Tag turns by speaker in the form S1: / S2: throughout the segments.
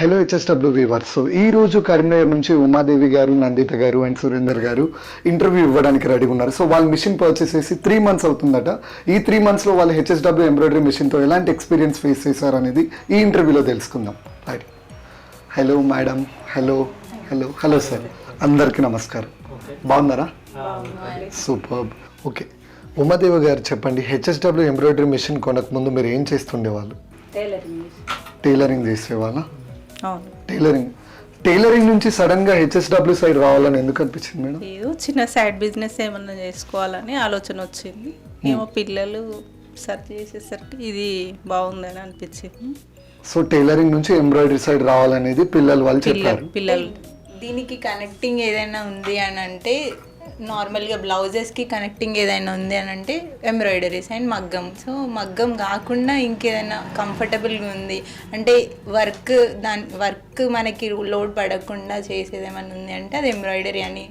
S1: Hello HSW Weaver. So ఈ రోజు కరీంనగర్ నుంచి ఉమాదేవి గారు, నందిత గారు అండ్ సురేందర్ గారు ఇంటర్వ్యూ ఇవ్వడానికి రెడీగా ఉన్నారు. సో వాళ్ళు మిషన్ పర్చేస్ చేసి 3 months అవుతుందట. ఈ 3 monthsలో వాళ్ళు హెచ్ఎస్డబ్ల్యూ ఎంబ్రాయిడరీ మిషన్తో ఎలాంటి ఎక్స్పీరియన్స్ ఫేస్ చేశారు అనేది ఈ ఇంటర్వ్యూలో తెలుసుకుందాం. Right. Hello madam. Hello hello hello sir, అందరికీ నమస్కారం. బాగున్నారా? సూపర్. ఓకే, ఉమాదేవి గారు చెప్పండి, హెచ్ఎస్డబ్ల్యూ ఎంబ్రాయిడరీ మిషన్ కొనక ముందు మీరు ఏం చేస్తుండేవాళ్ళు? టైలరింగ్ చేసేవాళ్ళ? టైలరింగ్ నుంచి సడన్ గా హెచ్ఎస్డబ్ల్యూ సైడ్ రావాలని ఎందుకు అనిపించింది మేడం?
S2: ఏదో చిన్న సైడ్ బిజినెస్ ఏమన్నా చేసుకోవాలని ఆలోచన వచ్చింది. ఏమో పిల్లలు సెర్చ్ చేసేసరికి ఇది బాగుందని అనిపించింది.
S1: సో టైలరింగ్ నుంచి ఎంబ్రాయిడరీ సైడ్ రావాలనేది పిల్లలు వాళ్ళు చెప్పారు.
S2: పిల్లలు దీనికి కనెక్టింగ్ ఏదైనా ఉంది అని అంటే, నార్మల్గా బ్లౌజెస్కి కనెక్టింగ్ ఏదైనా ఉంది అని అంటే ఎంబ్రాయిడరీస్ అండ్ మగ్గం. సో మగ్గం కాకుండా ఇంకేదైనా కంఫర్టబుల్గా ఉంది అంటే వర్క్ మనకి లోడ్ పడకుండా చేసేది ఏమైనా ఉంది అంటే అది ఎంబ్రాయిడరీ అని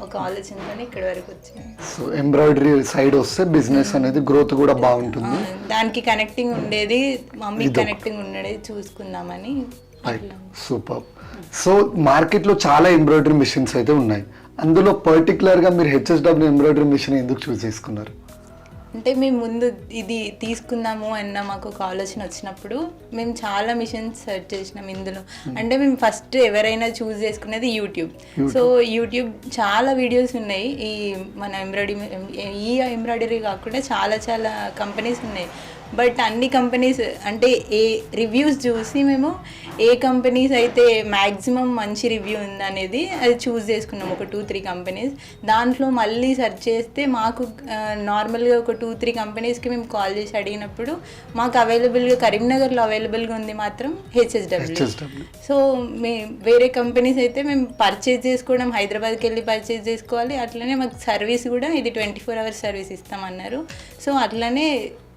S2: ఒక ఆలోచనతో ఇక్కడ వరకు వచ్చింది.
S1: సో ఎంబ్రాయిడరీ సైడ్ వస్తే బిజినెస్ అనేది గ్రోత్ కూడా బాగుంటుంది.
S2: దానికి కనెక్టింగ్ ఉండేది, మమ్మీ కనెక్టింగ్ ఉండేది చూసుకుందామని.
S1: సూపర్. సో మార్కెట్లో చాలా ఎంబ్రాయిడరీ మిషన్స్ అయితే ఉన్నాయి. అందులో పర్టికులర్గా మీరు హెచ్ఎస్డబ్ల్యూ ఎంబ్రాయిడరీ మిషన్ ఎందుకు చూస్ చేసుకున్నారు?
S2: అంటే మేము ముందు ఇది తీసుకుందాము అన్న మాకు ఒక ఆలోచన వచ్చినప్పుడు మేము చాలా మిషన్స్ సెర్చ్ చేసినాం ఇందులో. అంటే మేము ఫస్ట్ ఎవరైనా చూస్ చేసుకునేది యూట్యూబ్. సో యూట్యూబ్ చాలా వీడియోస్ ఉన్నాయి. మన ఎంబ్రాయిడరీ కాకుండా చాలా చాలా కంపెనీస్ ఉన్నాయి. బట్ అన్ని కంపెనీస్ అంటే రివ్యూస్ చూసి మేము ఏ కంపెనీస్ అయితే మ్యాక్సిమం మంచి రివ్యూ ఉందనేది అది చూస్ చేసుకున్నాం. ఒక 2-3 కంపెనీస్. దాంట్లో మళ్ళీ సెర్చ్ చేస్తే మాకు నార్మల్గా ఒక 2-3 కంపెనీస్కి మేము కాల్ చేసి అడిగినప్పుడు మాకు అవైలబుల్గా కరీంనగర్లో అవైలబుల్గా ఉంది మాత్రం హెచ్ఎస్డబ్ల్యూ. సో వేరే కంపెనీస్ అయితే మేము పర్చేజ్ చేసుకోవడం, హైదరాబాద్కి వెళ్ళి పర్చేజ్ చేసుకోవాలి. అట్లనే మాకు సర్వీస్ కూడా ఇది 24 hours సర్వీస్ ఇస్తామన్నారు. సో అట్లనే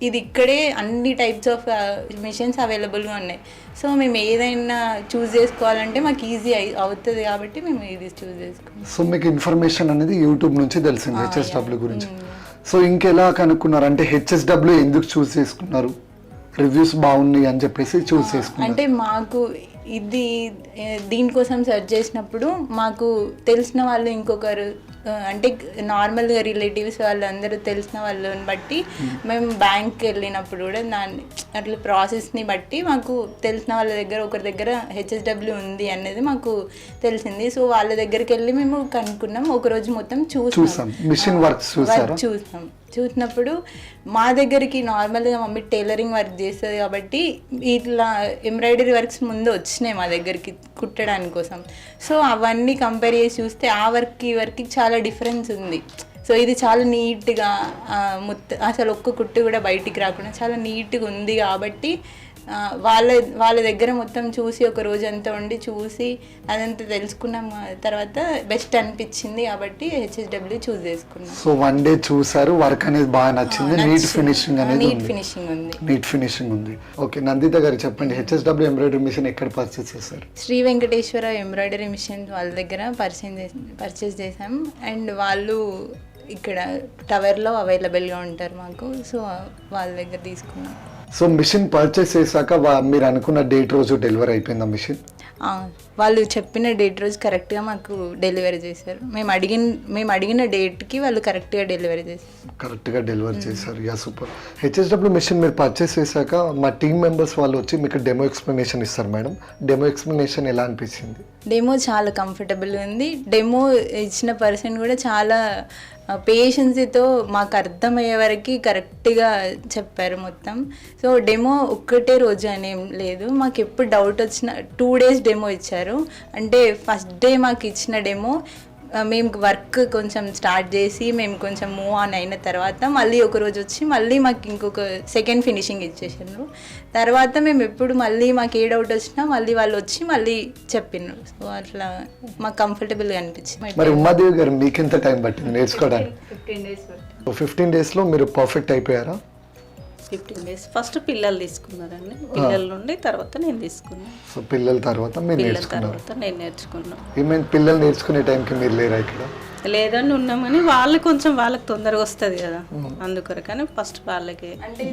S2: ఇది ఇక్కడే అన్ని టైప్స్ ఆఫ్ మిషన్స్ అవైలబుల్గా ఉన్నాయి. సో మేము ఏదైనా చూస్ చేసుకోవాలంటే మాకు ఈజీ అవుతుంది కాబట్టి మేము ఇది చూస్ చేసుకున్నాం.
S1: సో మీకు ఇన్ఫర్మేషన్ అనేది యూట్యూబ్ నుంచి తెలిసింది హెచ్ఎస్డబ్ల్యూ గురించి. సో ఇంకెలా కనుక్కున్నారు? అంటే హెచ్ఎస్డబ్ల్యూ ఎందుకు చూస్ చేసుకున్నారు? రివ్యూస్ బాగున్నాయి అని చెప్పేసి చూస్ చేసుకున్నారు.
S2: అంటే మాకు ఇది దీనికోసం సెర్చ్ చేసినప్పుడు మాకు తెలిసిన వాళ్ళు ఇంకొకరు అంటే నార్మల్గా రిలేటివ్స్ వాళ్ళందరూ తెలిసిన వాళ్ళని బట్టి మేము బ్యాంక్కి వెళ్ళినప్పుడు కూడా అట్లా ప్రాసెస్ని బట్టి మాకు తెలిసిన వాళ్ళ దగ్గర ఒకరి దగ్గర హెచ్ఎస్డబ్ల్యూ ఉంది అనేది మాకు తెలిసింది. సో వాళ్ళ దగ్గరికి వెళ్ళి మేము కనుక్కున్నాం. ఒకరోజు మొత్తం చూసాం,
S1: మిషన్ వర్క్
S2: చూసాం. చూసినప్పుడు మా దగ్గరికి నార్మల్గా మమ్మీ టైలరింగ్ వర్క్ చేస్తుంది కాబట్టి ఇట్లా ఎంబ్రాయిడరీ వర్క్స్ ముందు వచ్చినాయి మా దగ్గరికి కుట్టడానికి కోసం. సో అవన్నీ కంపేర్ చేసి చూస్తే ఆ వర్క్కి చాలా డిఫరెన్స్ ఉంది. సో ఇది చాలా నీట్గా అసలు ఒక్క కుట్టు కూడా బయటికి రాకుండా చాలా నీట్గా ఉంది కాబట్టి వాళ్ళ దగ్గర మొత్తం చూసి ఒక రోజు అంతా ఉండి చూసి అదంతా తెలుసుకున్నాం. తర్వాత బెస్ట్ అనిపించింది కాబట్టి హెచ్ఎస్డబ్ల్యూ చూస్ చేసుకున్నాం.
S1: సో 1 day చూసారు, వర్క్ అనేది బాగా నచ్చింది, నీట్ ఫినిషింగ్ ఉంది. ఓకే, నందిత గారు చెప్పండి, హెచ్ఎస్డబ్ల్యూ ఎంబ్రాయిడరీ మిషన్ ఎక్కడ పర్చేస్ చేశారు?
S2: శ్రీ వెంకటేశ్వర ఎంబ్రాయిడరీ మిషన్ వాళ్ళ దగ్గర పర్చేస్ చేసాం. అండ్ వాళ్ళు ఇక్కడ టవర్లో అవైలబుల్గా ఉంటారు మాకు. సో వాళ్ళ దగ్గర తీసుకున్నాం.
S1: సో మిషన్ పర్చేస్ చేశాక మీరు అనుకున్న డేట్ రోజు డెలివరీ అయిపోయిందా మిషన్?
S2: వాళ్ళు చెప్పిన డేట్ రోజు కరెక్ట్గా మాకు డెలివరీ చేశారు. మేము అడిగిన డేట్కి వాళ్ళు కరెక్ట్గా డెలివరీ చేశారు. Yeah, super. హెచ్ఎస్డబ్ల్యూ మిషన్ మీరు పర్చేస్ చేశాక మా టీమ్ మెంబర్స్ వాళ్ళు వచ్చి మీకు డెమో ఎక్స్ప్లెనేషన్ ఇస్తారు మేడం. డెమో ఎక్స్ప్లెనేషన్ ఎలా అనిపించింది? డెమో చాలా కంఫర్టబుల్గా ఉంది. డెమో ఇచ్చిన పర్సన్ కూడా చాలా పేషెన్సీతో మాకు అర్థమయ్యే వరకు కరెక్ట్గా చెప్పారు మొత్తం. సో డెమో ఒక్కటే రోజు అనేం లేదు, మాకు ఎప్పుడు డౌట్ వచ్చిన 2 days డెమో ఇచ్చారు. అంటే ఫస్ట్ డే మాకు ఇచ్చిన డెమో మేము వర్క్ కొంచెం స్టార్ట్ చేసి మేము కొంచెం మూవ్ ఆన్ అయిన తర్వాత మళ్ళీ ఒక రోజు వచ్చి మళ్ళీ మాకు ఇంకొక సెకండ్ ఫినిషింగ్ ఇచ్చేసారు. తర్వాత మేము ఎప్పుడు మళ్ళీ మాకు ఏ డౌట్ వచ్చినా మళ్ళీ వాళ్ళు వచ్చి మళ్ళీ చెప్పినారు. సో అట్లా మాకు కంఫర్టబుల్గా అనిపించింది.
S1: మరి ఉమాదేవి గారు మీకు ఎంత టైం పట్టింది నేర్చుకోవడానికి?
S2: 15 days.
S1: 15 daysలో మీరు పర్ఫెక్ట్ అయిపోయారా?
S2: 15 days. ఫస్ట్ పిల్లలు తీసుకున్నారండి, పిల్లల నుండి తర్వాత నేను తీసుకున్నాను.
S1: సో పిల్లల తర్వాత మీరు నేర్చుకున్నారు?
S2: నేను నేర్చుకున్నాను.
S1: ఏమైనా పిల్లలు నేర్చుకునే టైంకి మీరు లేరా ఇక్కడ?
S2: లేదని ఉన్నామని వాళ్ళకి తొందరగా వస్తుంది కదా, అందుకొరకని ఫస్ట్ వాళ్ళకి. అంటే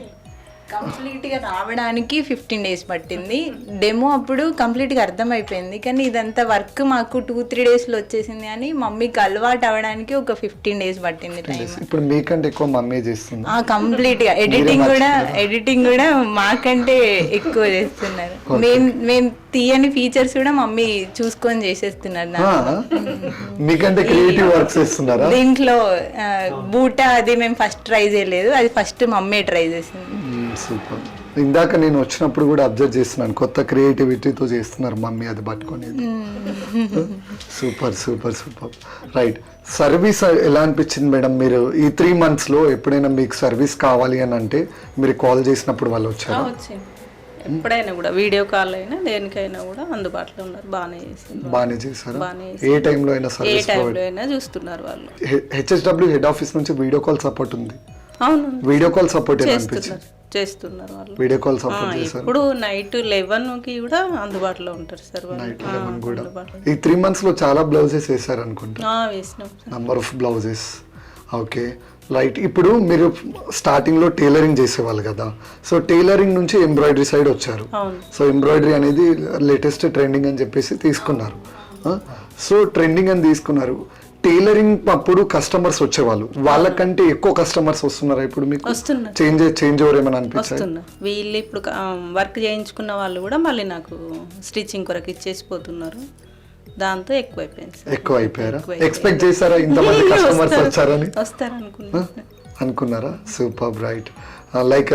S2: కంప్లీట్గా రావడానికి 15 days పట్టింది. డెమో అప్పుడు కంప్లీట్గా అర్థమైపోయింది, కానీ ఇదంతా వర్క్ మాకు 2-3 daysలో వచ్చేసింది. అని మమ్మీకి అలవాటు అవ్వడానికి ఒక 15 days పట్టింది టైం.
S1: ఇప్పుడు మీకంటే ఎక్కువ మమ్మీ చేస్తుంది.
S2: కంప్లీట్గా ఎడిటింగ్ కూడా మాకంటే ఎక్కువ చేస్తున్నారు. మేము తీయని ఫీచర్స్ కూడా మమ్మీ చూసుకొని చేసేస్తున్నారు.
S1: మీకంటే క్రియేటివ్ వర్క్స్ చేస్తున్నారా?
S2: దీంట్లో బూటా అది మేము ఫస్ట్ ట్రై చేయలేదు, అది ఫస్ట్ మమ్మీ ట్రై చేసింది.
S1: సూపర్. ఇందాక నేను వచ్చినప్పుడు కూడా అబ్జర్వ్ చేస్తున్నాను, కొత్త క్రియేటివిటీతో చేస్తున్నారు మమ్మీ అది పట్టుకొని. Super super super. Right. Service ఎలా అనిపించింది మేడం? మీరు ఈ 3 monthsలో ఎప్పుడైనా మీకు సర్వీస్ కావాలి అని అంటే మీరు కాల్ చేసినప్పుడు వాళ్ళు వచ్చారు?
S3: ఎప్పుడైనా కూడా వీడియో కాల్ అయినా దేనికైనా కూడా అందుబాటులో ఉన్నారు.
S1: బాగానే చేశారు. ఏ టైంలో అయినా సర్వీస్
S3: చూస్తున్నారు వాళ్ళు.
S1: హెచ్ఎస్డబ్ల్యూ హెడ్ ఆఫీస్ నుంచి వీడియో కాల్ సపోర్ట్ ఉంది.
S3: అవును,
S1: వీడియో కాల్ సపోర్ట్
S3: చేస్తున్నారు వాళ్ళు.
S1: వీడియో కాల్ సపోర్ట్ చేశారు.
S3: ఇప్పుడు నైట్ 11కి కూడా అందుబాటులో ఉంటారు సార్ వాళ్ళు.
S1: నైట్ 11 కూడా. ఈ 3 monthsలో చాలా బ్లౌజెస్ వేసారు అనుకుంటా.
S3: వేసినాం
S1: number of blouses. Okay right. ఇప్పుడు మీరు స్టార్టింగ్లో టైలరింగ్ చేసేవాళ్ళు కదా, సో టైలరింగ్ నుంచి ఎంబ్రాయిడరీ సైడ్ వచ్చారు. సో ఎంబ్రాయిడరీ అనేది లేటెస్ట్ ట్రెండింగ్ అని చెప్పేసి తీసుకున్నారు. సో ట్రెండింగ్ అని తీసుకున్నారు. టైలరింగ్ అప్పుడు కస్టమర్స్ వచ్చేవాళ్ళు, వాళ్ళకంటే ఎక్కువ కస్టమర్స్ వస్తున్నారా ఇప్పుడు మీకు? చేంజ్ ఓవర్ ఏమైనా అనిపిస్తుంది?
S3: వీళ్ళు ఇప్పుడు వర్క్ చేయించుకున్న వాళ్ళు కూడా మళ్ళీ నాకు స్టిచ్చింగ్ కొరకు ఇచ్చేసిపోతున్నారు. దాంతో ఎక్కువ
S1: అయిపోయారా? ఎక్స్పెక్ట్ చేశారా ఇంతమంది కస్టమర్స్ వచ్చారని? అనుకున్నారా? సూపర్. రైట్. లైక్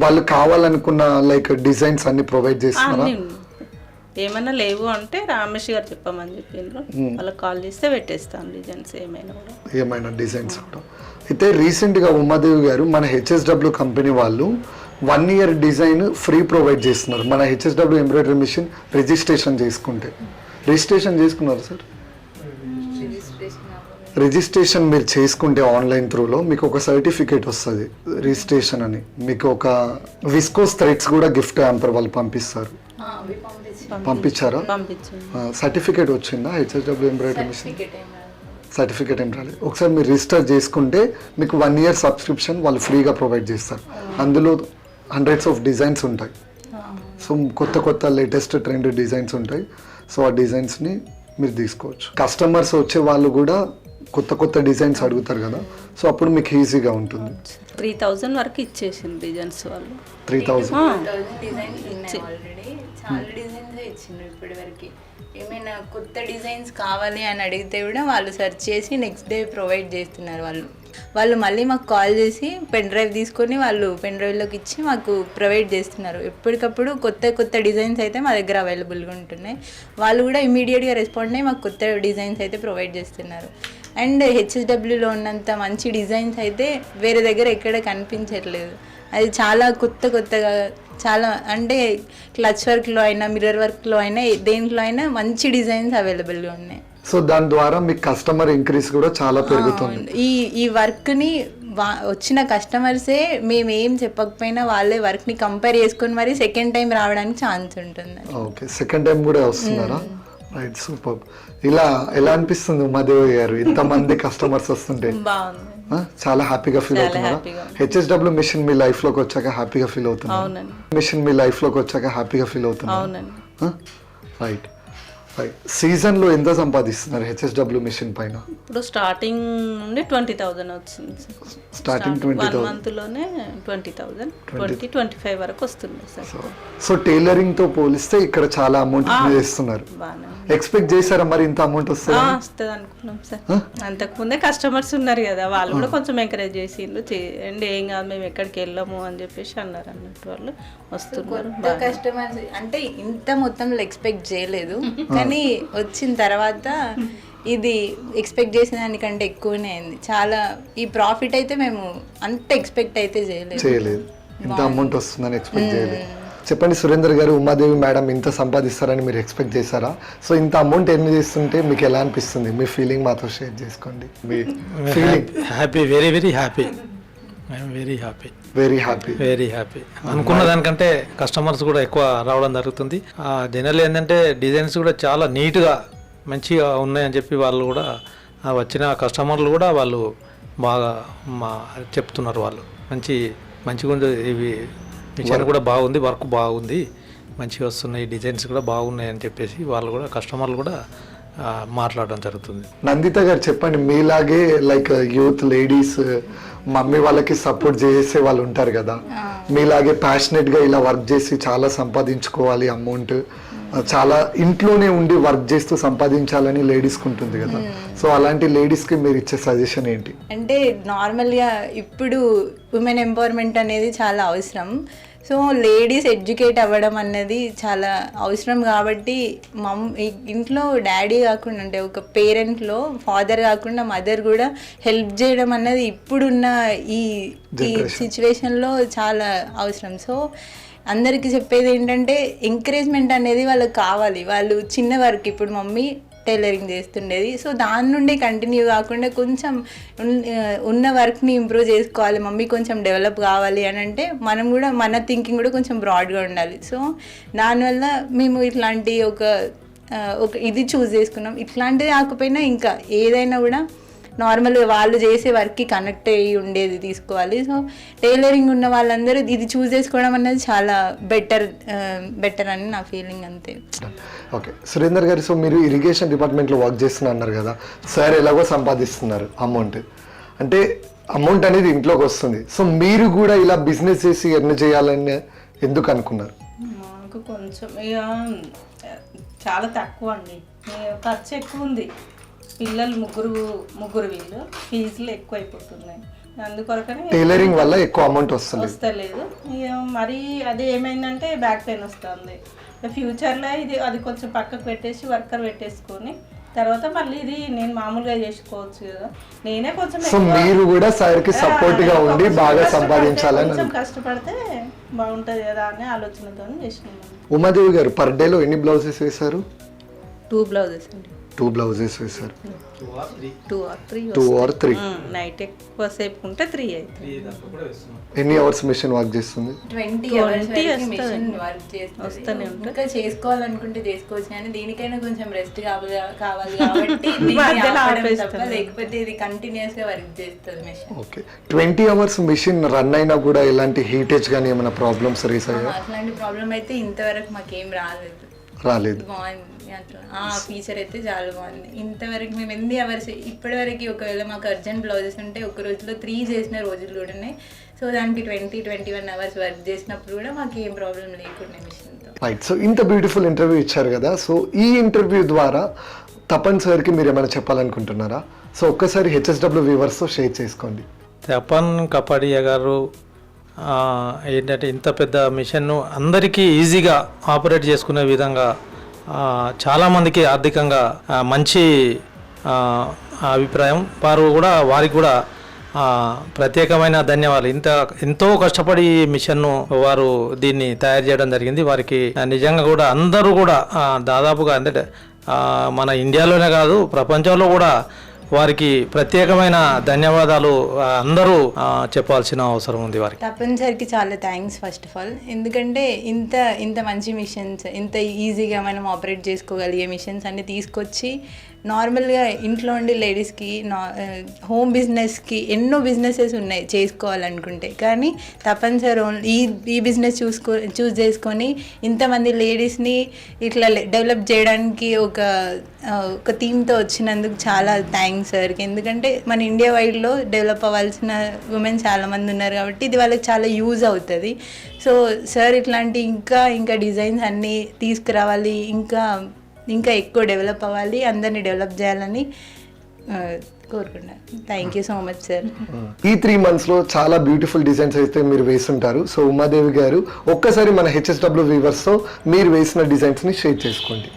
S1: వాళ్ళు కావాలనుకున్న లైక్ డిజైన్స్ అన్ని ప్రొవైడ్ చేస్తున్నారా?
S3: ఏమైనా లేవు అంటే రమేష్ గారు చెప్పమని చెప్పిండ్రు, వాళ్ళకి కాల్ చేస్తే పెట్టేస్తాను డిజైన్స్ ఏమైనా
S1: డిజైన్స్ కూడా. అయితే రీసెంట్గా ఉమాదేవి గారు మన హెచ్ఎస్డబ్ల్యూ కంపెనీ వాళ్ళు 1 year డిజైన్ ఫ్రీ ప్రొవైడ్ చేస్తున్నారు. మన హెచ్ఎస్డబ్ల్యూ ఎంబ్రాయిడరీ మిషన్ రిజిస్ట్రేషన్ చేసుకుంటే. రిజిస్ట్రేషన్ చేసుకున్నారు సార్? రిజిస్ట్రేషన్ మీరు చేసుకుంటే ఆన్లైన్ త్రూలో మీకు ఒక సర్టిఫికేట్ వస్తుంది రిజిస్ట్రేషన్ అని. మీకు ఒక విస్కోస్ థ్రెడ్స్ కూడా గిఫ్ట్ హ్యాంపర్ వాళ్ళు పంపిస్తారు. పంపించారా? సర్టిఫికేట్ వచ్చిందా హెచ్ఎస్డబ్ల్యూ ఎంబ్రాయిడరీ మిషన్? సర్టిఫికేట్ ఏం రాలేదు. ఒకసారి మీరు రిజిస్టర్ చేసుకుంటే మీకు 1 year సబ్స్క్రిప్షన్ వాళ్ళు ఫ్రీగా ప్రొవైడ్ చేస్తారు. అందులో hundreds of డిజైన్స్ ఉంటాయి. సో కొత్త లేటెస్ట్ ట్రెండ్ డిజైన్స్ ఉంటాయి. సో ఆ డిజైన్స్ని మీరు తీసుకోవచ్చు. కస్టమర్స్ వచ్చే వాళ్ళు కూడా కొత్త డిజైన్స్ అడుగుతారు కదా, సో అప్పుడు మీకు ఈజీగా ఉంటుంది.
S3: 3000 వరకు ఇచ్చేసింది డిజైన్స్ వాళ్ళు.
S1: 3000
S2: డిజైన్స్ ఉన్నాయి ఆల్రెడీ. చాలా డిజైన్స్ ఇచ్చిండ్రు ఇప్పటి వరకు. ఏమైనా కొత్త డిజైన్స్ కావాలి అని అడిగితే కూడా వాళ్ళు సెర్చ్ చేసి నెక్స్ట్ డే ప్రొవైడ్ చేస్తున్నారు. వాళ్ళు మళ్ళీ మాకు కాల్ చేసి పెన్ డ్రైవ్ తీసుకొని వాళ్ళు పెన్ డ్రైవ్లోకి ఇచ్చి మాకు ప్రొవైడ్ చేస్తున్నారు. ఎప్పటికప్పుడు కొత్త డిజైన్స్ అయితే మా దగ్గర అవైలబుల్గా ఉంటున్నాయి. వాళ్ళు కూడా ఇమీడియట్గా రెస్పాండ్ అయ్యి మాకు కొత్త డిజైన్స్ అయితే ప్రొవైడ్ చేస్తున్నారు. అండ్ హెచ్ఎస్డబ్ల్యూలో ఉన్నంత మంచి డిజైన్స్ అయితే వేరే దగ్గర ఎక్కడ కనిపించట్లేదు. అది చాలా కొత్తగా చాలా, అంటే క్లచ్ వర్క్లో అయినా మిర్రర్ వర్క్లో అయినా దేంట్లో అయినా మంచి డిజైన్స్ అవైలబుల్గా ఉన్నాయి.
S1: సో దాని ద్వారా మీకు కస్టమర్ ఇంక్రీస్ కూడా చాలా పెరుగుతుంది.
S2: ఈ వర్క్ని వచ్చిన కస్టమర్సే మేము ఏం చెప్పకపోయినా వాళ్ళే వర్క్ని కంపేర్ చేసుకొని మరి సెకండ్ టైం రావడానికి ఛాన్స్ ఉంటుంది.
S1: ఓకే, సెకండ్ టైం కూడా వస్తున్నారా? Right, super. ఇలా ఎలా అనిపిస్తుంది ఉమాదేవి గారు ఇంతమంది కస్టమర్స్ వస్తుంటే? చాలా హ్యాపీగా ఫీల్ అవుతున్నారా? హెచ్ఎస్డబ్ల్యూ మిషన్ మీ లైఫ్ లోకి వచ్చాక హ్యాపీగా ఫీల్ అవుతున్నారు? మిషన్ మీ లైఫ్ లోకి వచ్చాక హ్యాపీగా ఫీల్ అవుతున్నారు? రైట్. సీజన్లో ఎంత సంపాదిస్తున్నారు హెచ్ఎస్డబ్ల్యూ మిషన్ పైన?
S3: ఇప్పుడు స్టార్టింగ్ నుండి 20,000 వచ్చింది.
S1: స్టార్టింగ్ 20,000
S3: మంత్లోనే 20,000 20-25 వరకు వస్తుంది సార్.
S1: సో టైలరింగ్ తో పోలిస్తే ఇక్కడ చాలా అమౌంట్ చేస్తున్నారు. ఎక్స్పెక్ట్ చేశారా మరి ఇంత అమౌంట్ వస్తుంది
S3: అనుకున్నాం సార్. అంతకుముందే కస్టమర్స్ ఉన్నారు కదా, వాళ్ళు కూడా కొంచెం ఎంకరేజ్ చేసిండ్రు. చేయండి, ఏం కాదు, మేము ఎక్కడికి వెళ్ళాము అని చెప్పేసి అన్నారు అన్నట్టు. వాళ్ళు వస్తున్నారు
S2: కస్టమర్స్. అంటే ఇంత మొత్తంలో ఎక్స్పెక్ట్ చేయలేదు, కానీ వచ్చిన తర్వాత ఇది ఎక్స్పెక్ట్ చేసిన దానికంటే ఎక్కువనే అయింది. చాలా ఈ ప్రాఫిట్ అయితే మేము అంత ఎక్స్పెక్ట్ అయితే చేయలేదు.
S1: ఇంత అమౌంట్ వస్తుందని ఎక్స్పెక్ట్ చేయలేదు. చెప్పండి సురేందర్ గారు, ఉమాదేవి మేడం ఇంత సంపాదిస్తారని మీరు ఎక్స్పెక్ట్ చేశారా? సో ఇంత అమౌంట్ ఎన్ని చేస్తుంటే మీకు ఎలా అనిపిస్తుంది? మీ ఫీలింగ్ మాతో షేర్ చేసుకోండి. మీ feeling?
S4: Happy, very very happy. I'm very happy. Very happy. అనుకున్న దానికంటే కస్టమర్స్ కూడా ఎక్కువ రావడం జరుగుతుంది. జనరల్ ఏంటంటే డిజైన్స్ కూడా చాలా నీట్గా మంచిగా ఉన్నాయని చెప్పి వాళ్ళు కూడా వచ్చిన కస్టమర్లు కూడా వాళ్ళు బాగా చెప్తున్నారు. వాళ్ళు మంచిగా ఇవి మిషన్ కూడా బాగుంది, వర్క్ బాగుంది, మంచిగా వస్తున్నాయి, డిజైన్స్ కూడా బాగున్నాయి అని చెప్పేసి వాళ్ళు కూడా కస్టమర్లు కూడా మాట్లాడడం జరుగుతుంది.
S1: నందిత గారు చెప్పండి, మీలాగే లైక్ యూత్ లేడీస్ మమ్మీ వాళ్ళకి సపోర్ట్ చేసే వాళ్ళు ఉంటారు కదా, మీలాగే ప్యాషనెట్గా ఇలా వర్క్ చేసి చాలా సంపాదించుకోవాలి అమౌంట్, చాలా ఇంట్లోనే ఉండి వర్క్ చేస్తూ సంపాదించాలని లేడీస్కి ఉంటుంది కదా, సో అలాంటి లేడీస్కి మీరు ఇచ్చే సజెషన్ ఏంటి?
S2: అంటే నార్మల్గా ఇప్పుడు ఉమెన్ ఎంపవర్మెంట్ అనేది చాలా అవసరం. సో లేడీస్ ఎడ్యుకేట్ అవ్వడం అన్నది చాలా అవసరం కాబట్టి ఇంట్లో డాడీ కాకుండా అంటే ఒక పేరెంట్లో ఫాదర్ కాకుండా మదర్ కూడా హెల్ప్ చేయడం అన్నది ఇప్పుడున్న ఈ సిచ్యువేషన్లో చాలా అవసరం. సో అందరికీ చెప్పేది ఏంటంటే ఎంకరేజ్మెంట్ అనేది వాళ్ళకి కావాలి. వాళ్ళు చిన్న వర్క్ ఇప్పుడు మమ్మీ టైలరింగ్ చేస్తుండేది, సో దాని నుండి కంటిన్యూ కాకుండా కొంచెం ఉన్న వర్క్ని ఇంప్రూవ్ చేసుకోవాలి, మమ్మీ కొంచెం డెవలప్ కావాలి అని అంటే మనం కూడా మన థింకింగ్ కూడా కొంచెం బ్రాడ్గా ఉండాలి. సో దానివల్ల మేము ఇట్లాంటి ఒక ఇది చూస్ చేసుకున్నాం. ఇట్లాంటిది కాకపోయినా ఇంకా ఏదైనా కూడా నార్మల్గా వాళ్ళు చేసే వర్క్కి కనెక్ట్ అయ్యి ఉండేది తీసుకోవాలి. సో టైలరింగ్ ఉన్న వాళ్ళందరూ ఇది చూస్ చేసుకోవడం అనేది చాలా బెటర్ అని నా ఫీలింగ్ అంతే.
S1: ఓకే సురేందర్ గారు, సో మీరు ఇరిగేషన్ డిపార్ట్మెంట్లో వర్క్ చేస్తున్నా అన్నారు కదా, సార్ ఎలాగో సంపాదిస్తున్నారు అమౌంట్, అంటే అమౌంట్ అనేది ఇంట్లోకి వస్తుంది, సో మీరు కూడా ఇలా బిజినెస్ చేసి ఎర్న్ చేయాలని ఎందుకు అనుకున్నారు?
S3: మాకు కొంచెం ఇక చాలా తక్కువ అండి, ఖర్చు ఎక్కువ ఉంది, పిల్లలు ముగ్గురు వీళ్ళు ఫీజులు ఎక్కువ అయిపోతున్నాయి, అందుకొరకనే
S1: టైలరింగ్ వల్ల ఎక్కువ అమౌంట్
S3: వస్తలేదు. ఇక మరి అది ఏమైందంటే బ్యాక్ పెయిన్ వస్తుంది. ఫ్యూచర్లో అది కొంచెం పక్కకు పెట్టేసి వర్కర్ పెట్టేసుకొని తర్వాత మళ్ళీ ఇది నేను మామూలుగా చేసుకోవచ్చు కదా, నేనే కొంచెం
S1: సో మీరు కూడా సార్కి సపోర్ట్ గా ఉండి బాగా సంపాదించాలని
S3: కొంచెం కష్టపడితే బాగుంటుంది కదా అనే ఆలోచనతో చేసినాను.
S1: ఉమాదేవి గారు, పర్ డేలో ఎన్ని బ్లౌజెస్ వేశారు?
S3: 2 బ్లౌజెస్ అండి.
S1: 2 బ్లౌజెస్ వేశారు.
S3: 2
S1: or 3
S3: నైట్ ఎక్కువ సేపు ఉంటే 3 అవుతుంది.
S1: ఎన్ని అవర్స్ మిషన్ వర్క్ చేస్తుంది?
S2: 20 hours మిషన్ వర్క్ చేస్తుంది. ఇంకా చేసుకోవాలనుకుంటే చేసుకోవచ్చు, కానీ దీనికైనా కొంచెం రెస్ట్ కావాలి కాబట్టి లేకపోతే ఇది కంటిన్యూస్ గా వర్క్ చేస్తుంది machine.
S1: Okay, 20 hours machine run అయినా కూడా ఎలాంటి హీటేజ్ కానీ ఏమైనా ప్రాబ్లమ్స్ రేస్ అయ్యా?
S2: అట్లాంటి ప్రాబ్లం అయితే ఇంతవరకు మాకేం రాలేదు. బాగుంది అట్లా, ఆ ఫీచర్ అయితే చాలా బాగుంది. ఇంతవరకు మేము ఎన్ని అవర్స్ ఇప్పటివరకు ఒకవేళ మాకు అర్జెంట్ బ్లౌజెస్ ఉంటే ఒక రోజులో 3 చేసిన రోజులు కూడా ఉన్నాయి. సో దానికి 20-21 అవర్స్ వర్క్ చేసినప్పుడు కూడా మాకు ఏం ప్రాబ్లం లేకుండా మిషన్తో.
S1: రైట్, సో ఇంత బ్యూటిఫుల్ ఇంటర్వ్యూ ఇచ్చారు కదా, సో ఈ ఇంటర్వ్యూ ద్వారా తపన్ సార్కి మీరు ఏమైనా చెప్పాలనుకుంటున్నారా? సో ఒక్కసారి హెచ్ఎస్డబ్ల్యూ వ్యూవర్స్తో షేర్ చేసుకోండి.
S4: తపన్ కపాడియా గారు ఏంటంటే ఇంత పెద్ద మిషన్ను అందరికీ ఈజీగా ఆపరేట్ చేసుకునే విధంగా చాలామందికి ఆర్థికంగా మంచి అభిప్రాయం, వారికి కూడా ప్రత్యేకమైన ధన్యవాదాలు. ఎంతో కష్టపడి ఈ మిషన్ను వారు దీన్ని తయారు చేయడం జరిగింది. వారికి నిజంగా కూడా అందరూ కూడా దాదాపుగా అంటే మన ఇండియాలోనే కాదు ప్రపంచంలో కూడా వారికి ప్రత్యేకమైన ధన్యవాదాలు అందరూ చెప్పాల్సిన అవసరం ఉంది వారికి.
S2: తప్పనిసరికి చాలా థ్యాంక్స్ ఫస్ట్ ఆఫ్ ఆల్, ఎందుకంటే ఇంత మంచి మిషన్స్, ఇంత ఈజీగా మనం ఆపరేట్ చేసుకోగలిగే మిషన్స్ అన్ని తీసుకొచ్చి నార్మల్గా ఇంట్లో ఉండి లేడీస్కి హోమ్ బిజినెస్కి ఎన్నో బిజినెసెస్ ఉన్నాయి చేసుకోవాలనుకుంటే, కానీ తప్పనిసరి ఈ బిజినెస్ చూస్ చేసుకొని ఇంతమంది లేడీస్ని ఇట్లా డెవలప్ చేయడానికి ఒక థీమ్తో వచ్చినందుకు చాలా థ్యాంక్స్ సార్కి. ఎందుకంటే మన ఇండియా వైడ్లో డెవలప్ అవ్వాల్సిన ఉమెన్ చాలామంది ఉన్నారు కాబట్టి ఇది వాళ్ళకి చాలా యూజ్ అవుతుంది. సో సార్ ఇట్లాంటి ఇంకా డిజైన్స్ అన్నీ తీసుకురావాలి, ఇంకా ఎక్కువ డెవలప్ అవ్వాలి, అందరినీ డెవలప్ చేయాలని కోరుకున్నాను. Thank you so much sir.
S1: ఈ 3 months లో చాలా బ్యూటిఫుల్ డిజైన్స్ అయితే మీరు వేస్తుంటారు. సో ఉమాదేవి గారు, ఒక్కసారి మన హెచ్ఎస్డబ్ల్యూ వ్యూవర్స్తో మీరు వేసిన డిజైన్స్ని షేర్ చేసుకోండి.